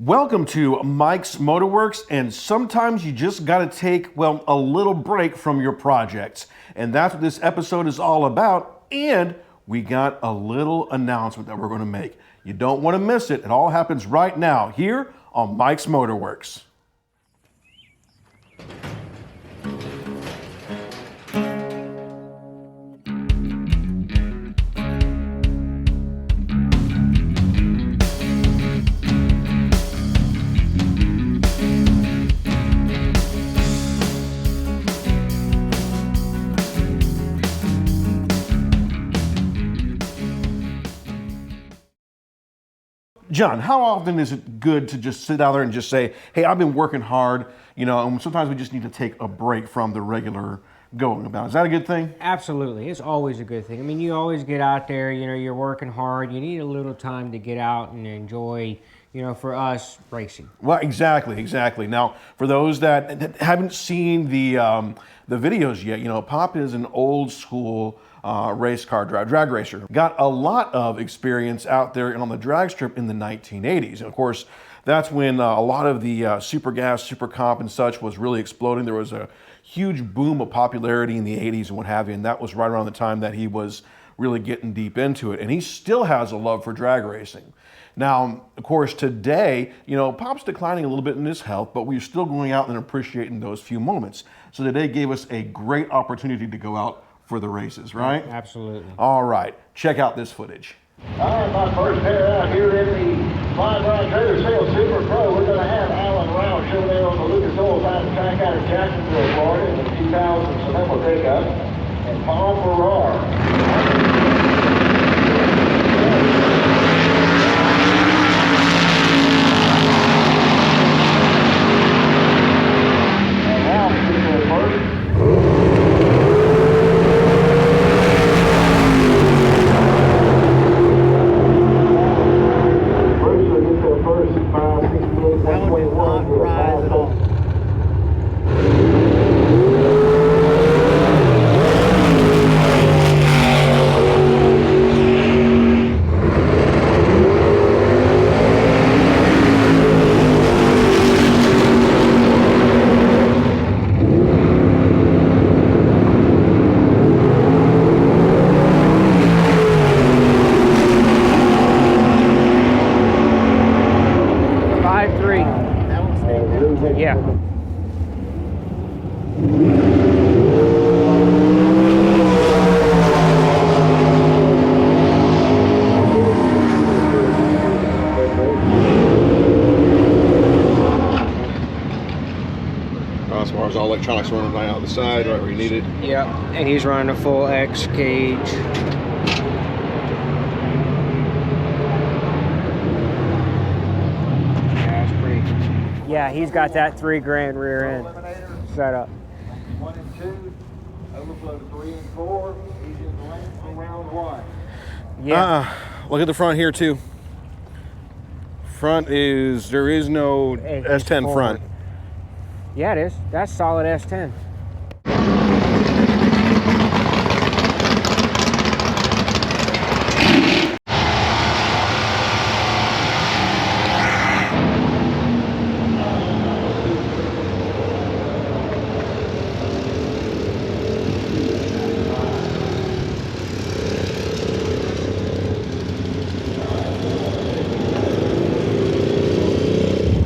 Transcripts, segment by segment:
Welcome to Mike's Motorworks, and sometimes you just got to take, well, a little break from your projects. And that's what this episode is all about. And we got a little announcement that we're going to make. You don't want to miss it. It all happens right now here on Mike's Motorworks. John, how often is it good to just sit out there and just say, hey, I've been working hard, and sometimes we just need to take a break from the regular going about. Is that a good thing? Absolutely. It's always a good thing. I mean, you always get out there, you're working hard. You need a little time to get out and enjoy, for us, racing. Well, exactly. Now, for those that haven't seen the videos yet, Pop is an old school race car drag racer. Got a lot of experience out there on the drag strip in the 1980s. And of course, that's when a lot of the super gas, super comp and such was really exploding. There was a huge boom of popularity in the 80s and what have you. And that was right around the time that he was really getting deep into it. And he still has a love for drag racing. Now, of course, today, Pop's declining a little bit in his health, but we're still going out and appreciating those few moments. So today gave us a great opportunity to go out for the races, right? Absolutely. All right, check out this footage. All right, my first pair out here in the Flying Rod Trailer Sales Super Pro. We're going to have Alan Rouse show there on the Lucas Oil Fountain track out of Jacksonville, Florida, in the 2000 Sonoma pickup. And Paul Farrar. Yeah. As far as all electronics running right out the side, right where you need it. Yeah, and he's running a full X cage. Yeah, he's got that $3,000 rear end set up. 1 and 2, overflow 3 and 4. He's in the lane for round 1. Yeah. Look at the front here too. There is no S10 forward. front. Yeah, it is. That's solid S10.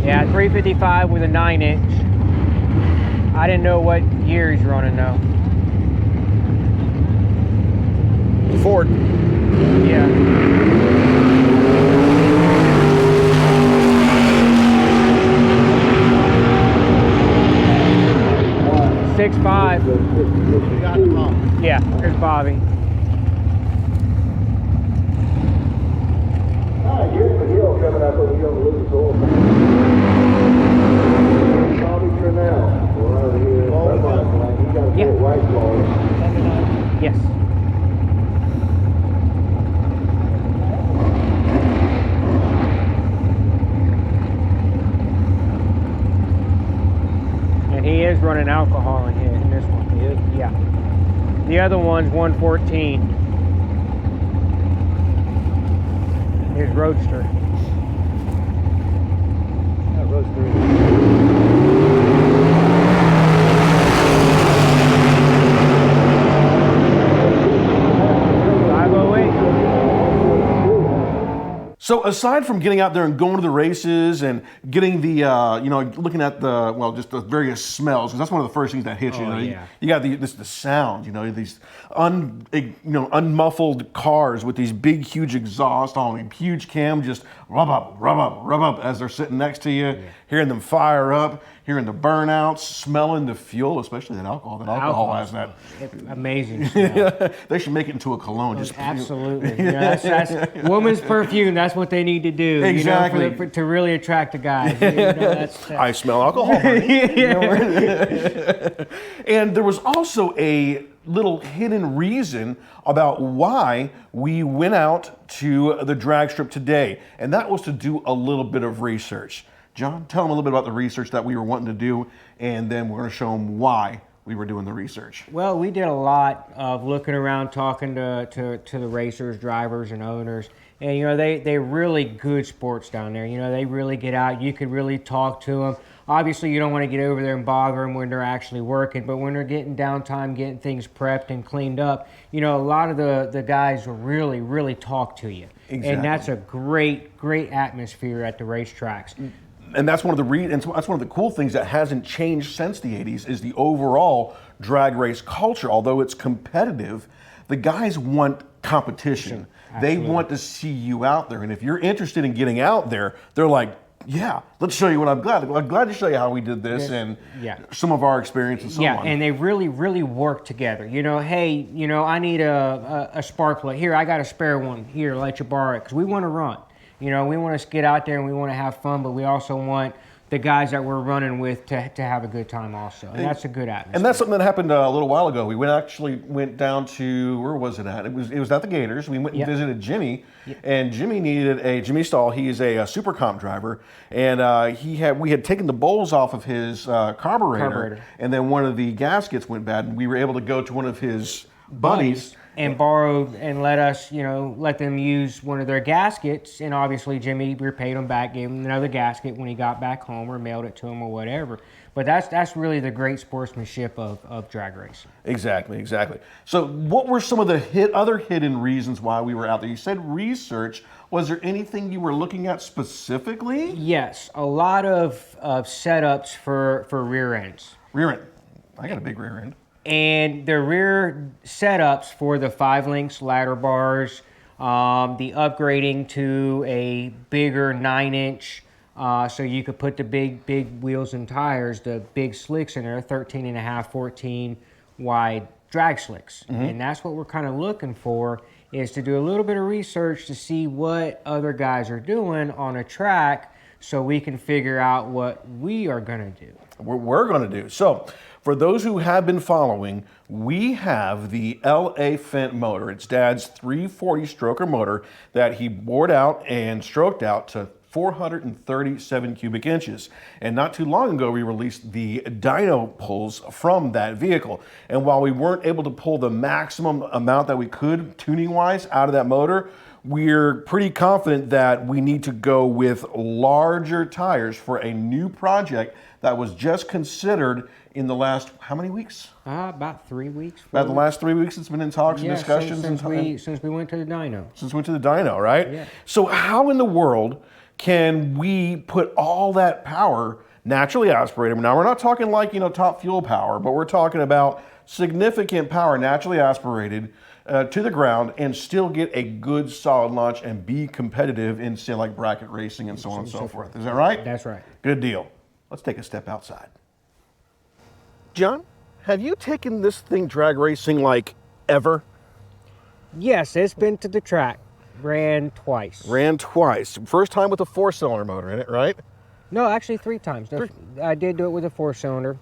Yeah, 355 with a 9-inch. I didn't know what year he's running though. Ford. Yeah. What? 6.5. We got him on. Yeah, there's Bobby. Here's the hill coming up over here on the Lucas Oil Fountain. Bobby Trinnell. Over here. He got a full white claw. Yes. And he is running alcohol in here in this one. He is? Yeah. The other one's 114. His Roadster. So aside from getting out there and going to the races and getting the, looking at just the various smells, because that's one of the first things that hits you. Oh, You yeah. you got the sound, these unmuffled cars with these big, huge exhaust on them, huge cam, just rub up as they're sitting next to you, hearing them fire up, hearing the burnouts, smelling the fuel, especially that alcohol. That alcohol has that amazing smell. They should make it into a cologne. Just Absolutely. That's woman's perfume. That's what they need to do. Exactly. To really attract the guys. That's I smell alcohol. And there was also a little hidden reason about why we went out to the drag strip today, and that was to do a little bit of research. John, tell them a little bit about the research that we were wanting to do, and then we're going to show them why we were doing the research. Well, we did a lot of looking around, talking to the racers, drivers, and owners. And, they're really good sports down there. They really get out. You could really talk to them. Obviously, you don't want to get over there and bother them when they're actually working, but when they're getting downtime, getting things prepped and cleaned up, a lot of the guys will really, really talk to you. Exactly. And that's a great, great atmosphere at the racetracks. And that's one of the cool things that hasn't changed since the 80s is the overall drag race culture. Although it's competitive, the guys want competition. They want to see you out there. And if you're interested in getting out there, they're like, yeah, let's show you what I'm glad to show you how we did this and some of our experience and so on. Yeah, and they really, really work together. Hey, I need a spark plug. Here, I got a spare one. Here, let you borrow it, because we want to run. We want to get out there and we want to have fun, but we also want the guys that we're running with to have a good time also. And that's a good atmosphere. And that's something that happened a little while ago. We went down to, where was it at? It was at the Gators. We went and visited Jimmy, and Jimmy needed Jimmy Stahl. He is a super comp driver, and we had taken the bowls off of his carburetor, and then one of the gaskets went bad, and we were able to go to one of his buddies and borrowed and let them use one of their gaskets, and obviously Jimmy repaid them back, gave him another gasket when he got back home or mailed it to him or whatever. But that's really the great sportsmanship of drag racing. Exactly. So what were some of the other hidden reasons why we were out there? You said research. Was there anything you were looking at specifically? Yes, a lot of setups for rear ends. Rear end. I got a big rear end. And the rear setups for the 5-links ladder bars, the upgrading to a bigger 9-inch, so you could put the big wheels and tires, the big slicks in there, 13.5, 14 wide drag slicks. Mm-hmm. And that's what we're kind of looking for, is to do a little bit of research to see what other guys are doing on a track so we can figure out what we are going to do. What we're going to do. So, for those who have been following, we have the LA-Phant motor. It's Dad's 340 stroker motor that he bored out and stroked out to 437 cubic inches. And not too long ago, we released the dyno pulls from that vehicle. And while we weren't able to pull the maximum amount that we could tuning-wise out of that motor, we're pretty confident that we need to go with larger tires for a new project that was just considered in the last, how many weeks? About 3 weeks. About the last 3 weeks it's been in talks and discussions? Since we went to the dyno. Since we went to the dyno, right? Yeah. So how in the world can we put all that power naturally aspirated? Now, we're not talking like, top fuel power, but we're talking about significant power naturally aspirated to the ground and still get a good solid launch and be competitive in, say, like bracket racing and so on and so forth. Is that right? That's right. Good deal. Let's take a step outside. John, have you taken this thing drag racing like ever? Yes, it's been to the track. Ran twice. Ran twice. First time with a 4-cylinder motor in it, right? No, actually 3 times. I did do it with a 4-cylinder,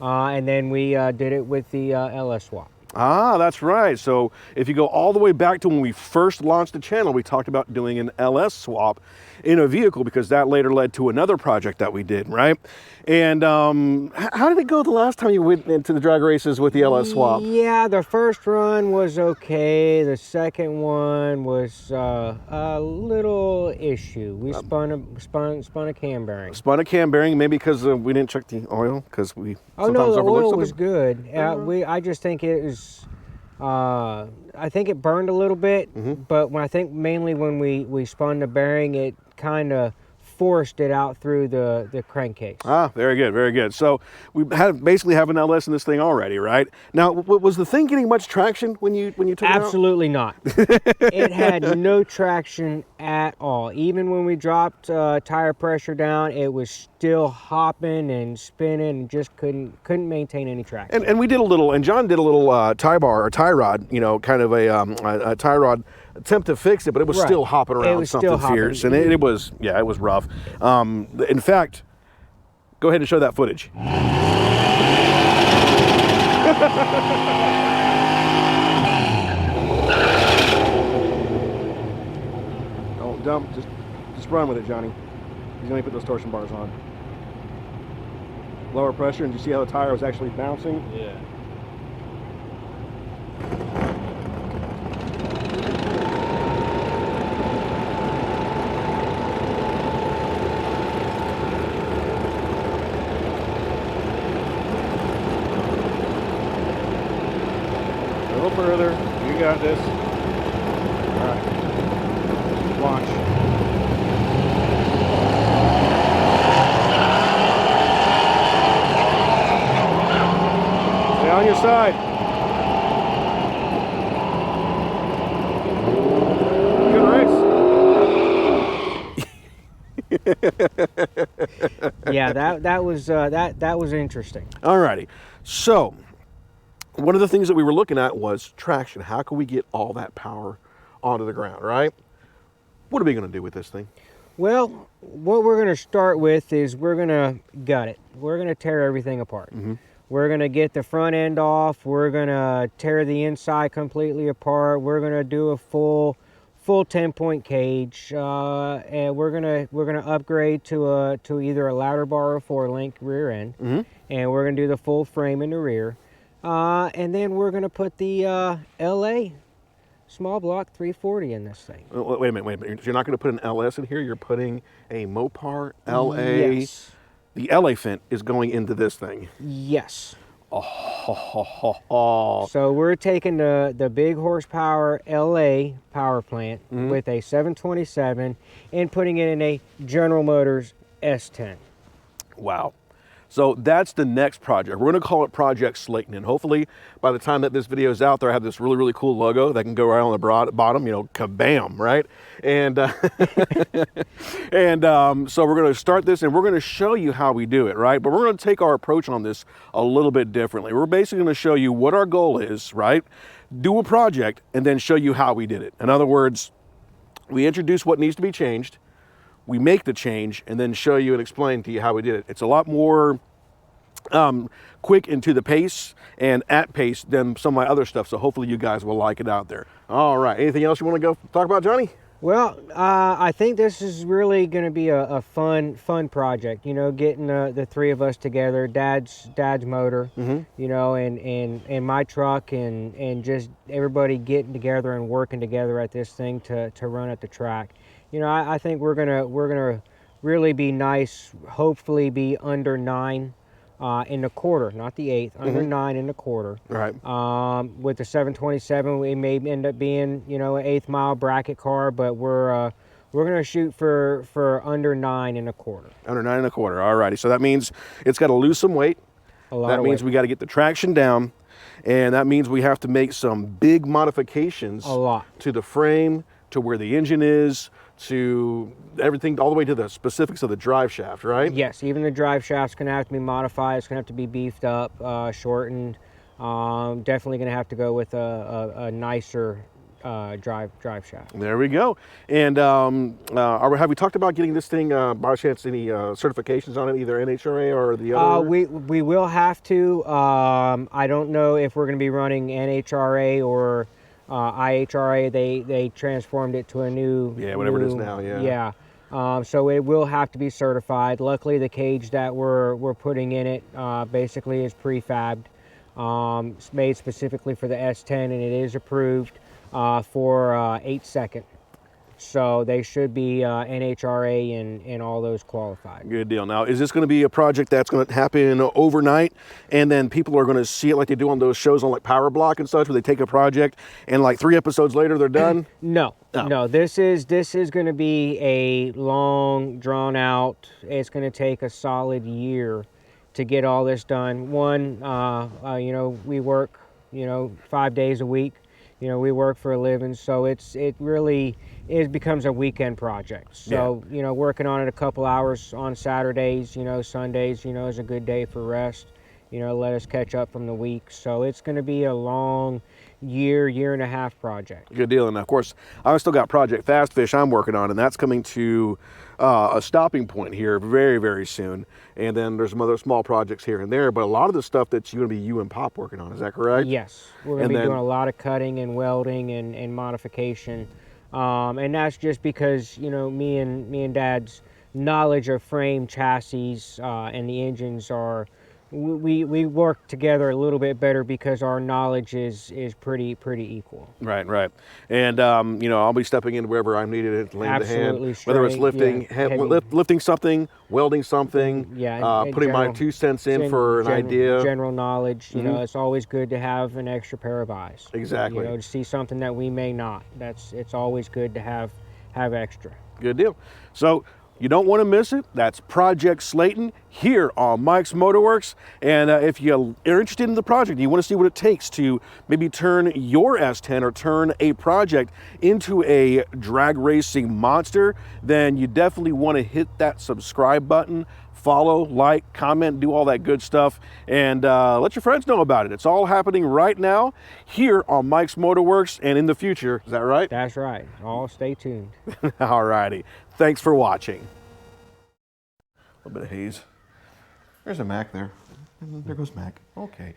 and then we did it with the LS swap. Ah, that's right. So if you go all the way back to when we first launched the channel, we talked about doing an LS swap in a vehicle because that later led to another project that we did, right? And how did it go the last time you went into the drag races with the LS swap? Yeah, the first run was okay. The second one was a little issue. We spun a cam bearing. Spun a cam bearing, maybe because we didn't check the oil because we Oh sometimes no, the overlook oil something? was good. I just think it was I think it burned a little bit, but I think mainly when we spun the bearing, it kind of forced it out through the crankcase. Ah, very good, very good. So we basically have an LS in this thing already, right? Now, was the thing getting much traction when you took it out? Absolutely not. It had no traction at all. Even when we dropped tire pressure down, it was still hopping and spinning and just couldn't maintain any traction. And we did a little, and John did a little tie bar or tie rod, you know, kind of a tie rod attempt to fix it, but it was still hopping around something fierce, and it was rough. In fact, go ahead and show that footage. Don't dump, just run with it, Johnny. He's gonna put those torsion bars on. Lower pressure, and you see how the tire was actually bouncing? Yeah. A little further. You got this. All right. Launch. Stay on your side. Good race. Yeah, that was interesting. All righty. So, one of the things that we were looking at was traction. How can we get all that power onto the ground, right? What are we going to do with this thing? Well, what we're going to start with is we're going to gut it. We're going to tear everything apart. We're going to get the front end off. We're going to tear the inside completely apart. We're going to do a full 10-point cage, and we're gonna upgrade to either a ladder bar or 4-link rear end, and we're gonna do the full frame in the rear, and then we're gonna put the LA small block 340 in this thing. Wait a minute. You're not going to put an LS in here. You're putting a Mopar LA. Yes. The LA-Phant is going into this thing. Yes. Oh. So we're taking the big horsepower LA power plant with a 727 and putting it in a General Motors S10. Wow. So that's the next project. We're going to call it Project SLA-10, and hopefully by the time that this video is out there, I have this really, really cool logo that can go right on the bottom, you know, kabam, right? And so we're going to start this, and we're going to show you how we do it, right? But we're going to take our approach on this a little bit differently. We're basically going to show you what our goal is, right? Do a project, and then show you how we did it. In other words, we introduce what needs to be changed, we make the change, and then show you and explain to you how we did it. It's a lot more quick and to the pace and at pace than some of my other stuff, so hopefully you guys will like it out there. All right, anything else you want to go talk about, Johnny? Well, I think this is really going to be a fun project. You know, getting the three of us together, Dad's motor, you know, and my truck, and just everybody getting together and working together at this thing to run at the track. You know, I think we're gonna really be nice. Hopefully, be under 9 in the quarter, not the eighth, under 9 in the quarter. Right. With the 727, we may end up being, you know, an 1/8 mile bracket car, but we're gonna shoot for under 9 in a quarter. Under 9 and a quarter. All righty. So that means it's got to lose some weight. That means we got to get the traction down, and that means we have to make some big modifications. To the frame, to where the engine is, to everything, all the way to the specifics of the drive shaft, right? Yes, even the drive shaft's going to have to be modified. It's going to have to be beefed up, shortened. Definitely going to have to go with a nicer drive shaft. There we go. And have we talked about getting this thing, by chance, any certifications on it, either NHRA or the other? We will have to. I don't know if we're going to be running NHRA or IHRA. They transformed it to a new, whatever it is now. So it will have to be certified. Luckily, the cage that we're putting in it basically is prefabbed. It's made specifically for the S10, and it is approved for 8-second So they should be NHRA and all those qualified. Good deal. Now, is this going to be a project that's going to happen overnight, and then people are going to see it like they do on those shows on like Power Block and such, where they take a project and like 3 episodes later they're done? No, Oh. no. This is going to be a long, drawn out. It's going to take a solid year to get all this done. One, you know, we work, you know, 5 days a week. You know, we work for a living, so it really becomes a weekend project. So, you know, working on it a couple hours on Saturdays, you know, Sundays, you know, is a good day for rest. You know, let us catch up from the week. So it's going to be a long year and a half project. Good deal. And of course, I've still got Project Fast Fish I'm working on, and that's coming to a stopping point here very, very soon. And then there's some other small projects here and there, but a lot of the stuff that's going to be you and Pop working on, is that correct? Yes, we're going to be doing a lot of cutting and welding and modification. And that's just because, you know, me and Dad's knowledge of frame, chassis, and the engines are, we work together a little bit better because our knowledge is pretty equal. Right, right. And, you know, I'll be stepping in wherever I'm needed to lend a hand. Absolutely Whether it's straight, lifting, yeah, heavy. lifting something, welding something, Yeah, putting my 2 cents in for an idea. General knowledge, you know, it's always good to have an extra pair of eyes. Exactly. You know, to see something that we may not. It's always good to have extra. Good deal. So you don't want to miss it. That's Project Slaten here on Mike's Motorworks. And if you are interested in the project, you want to see what it takes to maybe turn your S10 or turn a project into a drag racing monster, then you definitely want to hit that subscribe button. Follow, like, comment, do all that good stuff, and let your friends know about it. It's all happening right now here on Mike's Motorworks and in the future. Is that right? That's right. All stay tuned. All righty. Thanks for watching. A little bit of haze. There's a Mac there. There goes Mac. Okay.